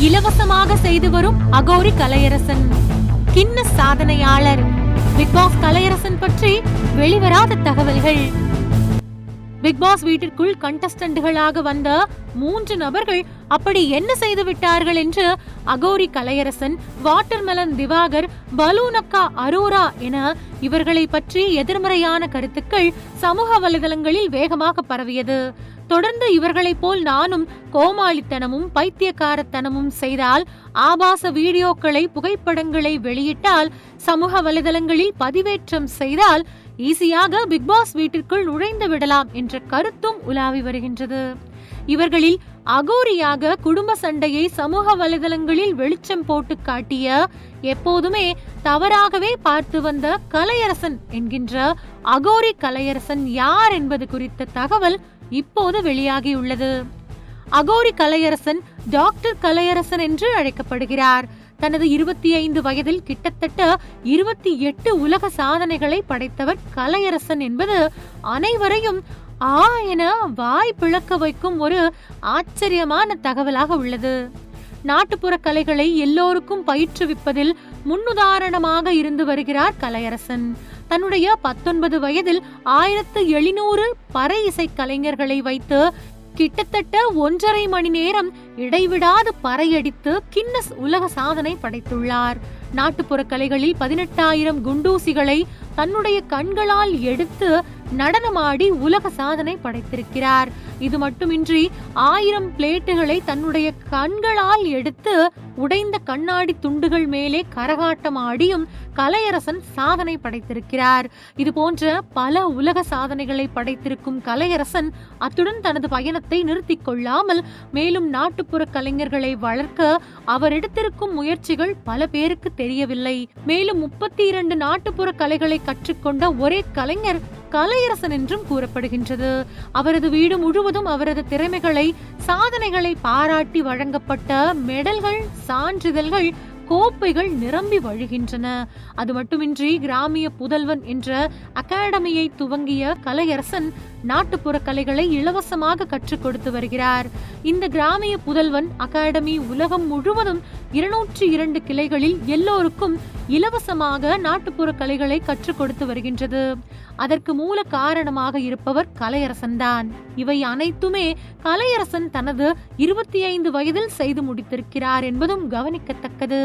இலவசமாக செய்து வரும் அகோரி கலையரசன். கின்னஸ் சாதனையாளர். பிக்பாஸ் கலையரசன் பற்றி வெளிவராத தகவல்கள். பிக்பாஸ் வீட்டிற்குள் கண்டஸ்டன்ட்களாக வந்த 3 நபர்கள் அப்படி என்ன செய்து விட்டார்கள் என்று அகோரி கலையரசன், வாட்டர்மெலன் திவாகர், பலூனக்கா அரோரா என இவர்களை பற்றி எதிர்மறையான கருத்துக்கள் சமூக வலைதளங்களில் வேகமாக பரவியது. தொடர்ந்து இவர்களை போல் நானும் கோமாளித்தனமும் பைத்தியக்காரத்தனமும் செய்தால், ஆபாச வீடியோக்களை புகைப்படங்களை வெளியிட்டால், சமூக வலைதளங்களில் பதிவேற்றம் செய்தால் ஈஸியாக பிக்பாஸ் வீட்டிற்குள் நுழைந்து விடலாம் என்ற கருத்தும் உலாவி வருகின்றது. இவர்களில் அகோரியாக குடும்ப சண்டையை சமூக வலைதளங்களில் வெளிச்சம் போட்டு காட்டிய, எப்போதுமே தவறாகவே பார்த்து வந்த கலையரசன் என்கின்ற அகோரி கலையரசன் யார் என்பது குறித்த தகவல் இப்போது வெளியாகியுள்ளது. அகோரி கலையரசன் டாக்டர் கலையரசன் என்று அழைக்கப்படுகிறார். தனது 25 வயதில் கிட்டத்தட்ட 28 உலக சாதனைகளை படைத்தவர் கலையரசன் என்பது அனைவரையும் என வாய் பிளக்க வைக்கும் ஒரு ஆச்சரியமான தகவலாக உள்ளது. நாட்டுப்புற கலைகளை எல்லோருக்கும் பயிற்றுவிப்பதில் முன்னுதாரணமாக இருந்து வருகிறார் கலையரசன். தன்னுடைய 19 வயதில் 1700 பறை இசை கலைஞர்களை வைத்து கிட்டத்தட்ட 1.5 மணி நேரம் இடைவிடாது பறையடித்து கின்னஸ் உலக சாதனை படைத்துள்ளார். நாட்டுப்புற கலைகளில் 18,000 குண்டூசிகளை தன்னுடைய கண்களால் எடுத்து நடனமாடி உலக சாதனை படைத்திருக்கிறார். இது மட்டுமின்றி 1000 பிளேட்டுகளை தன்னுடைய கண்களால் எடுத்து உடைந்த கண்ணாடி துண்டுகள் மேலே கரகாட்டம் ஆடியும் கலையரசன் சாதனை படைத்திருக்கிறார். இது போன்ற பல உலக சாதனைகளை படைத்திருக்கும் கலையரசன் அத்துடன் தனது பயணத்தை நிறுத்திக் கொள்ளாமல் மேலும் நாட்டுப்புற கலைஞர்களை வளர்க்க அவர் எடுத்திருக்கும் முயற்சிகள் பல பேருக்கு தெரியவில்லை. மேலும் 32 நாட்டுப்புற கலைகளை கற்றுக்கொண்ட ஒரே கலைஞர் கலையரசன் என்றும் கூறப்படுகின்றது. அவரது வீடு முழுவதும் அவரது திறமைகளை, சாதனைகளை பாராட்டி வழங்கப்பட்ட மெடல்கள், சான்றிதழ்கள், கோப்பைகள் நிரம்பி வழிகின்றன. அது மட்டுமின்றி கிராமிய புதல்வன் என்ற அகாடமியை துவங்கிய கலையரசன் நாட்டுப்புற கலைகளை இலவசமாக கற்றுக் கொடுத்து வருகிறார். இந்த கிராமிய புதல்வன் அகாடமி உலகம் முழுவதும் 202 கிளைகளில் எல்லோருக்கும் இலவசமாக நாட்டுப்புற கலைகளை கற்றுக் கொடுத்து வருகின்றது. அதற்கு மூல காரணமாக இருப்பவர் கலையரசன் தான். இவை அனைத்துமே கலையரசன் தனது 25 வயதில் செய்து முடித்திருக்கிறார் என்பதும் கவனிக்கத்தக்கது.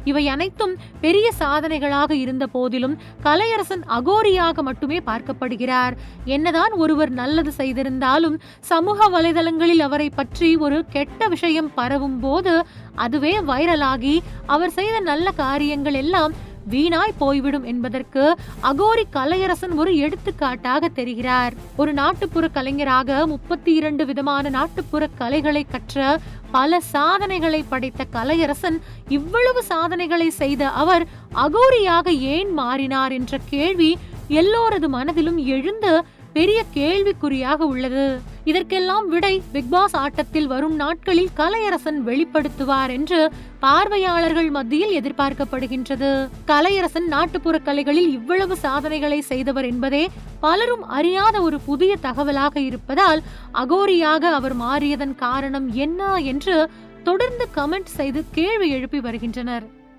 இவை அனைத்தும் பெரிய சாதனைகளாக இருந்த போதிலும் கலையரசன் அகோரியாக மட்டுமே பார்க்கப்படுகிறார். என்னதான் ஒருவர் நல்லது செய்திருந்தாலும் சமூக வலைதளங்களில் அவரை பற்றி ஒரு கெட்ட விஷயம் பரவும் போது அதுவே வைரலாகி அவர் செய்த நல்ல காரியங்கள் எல்லாம் வீணாய் போய்விடும் என்பதற்கு அகோரி கலையரசன் ஒரு எடுத்துக்காட்டாக தெரிகிறார். ஒரு நாட்டுப்புற கலைஞராக 32 விதமான நாட்டுப்புற கலைகளை கற்ற பல சாதனைகளை படைத்த கலையரசன் இவ்வளவு சாதனைகளை செய்த அவர் அகோரியாக ஏன் மாறினார் என்ற கேள்வி எல்லோரது மனதிலும் எழுந்து பெரிய கேள்விக்குறியாக உள்ளது. இதற்கெல்லாம் விடை பிக்பாஸ் ஆட்டத்தில் வரும் நாட்களில் கலையரசன் வெளிப்படுத்துவார் என்று பார்வையாளர்கள் மத்தியில் எதிர்பார்க்கப்படுகின்றது. கலையரசன் நாட்டுப்புற கலைகளில் இவ்வளவு சாதனைகளை செய்தவர் என்பதே பலரும் அறியாத ஒரு புதிய தகவலாக இருப்பதால் அகோரியாக அவர் மாறியதன் காரணம் என்ன என்று தொடர்ந்து கமெண்ட் செய்து கேள்வி எழுப்பி வருகின்றனர்.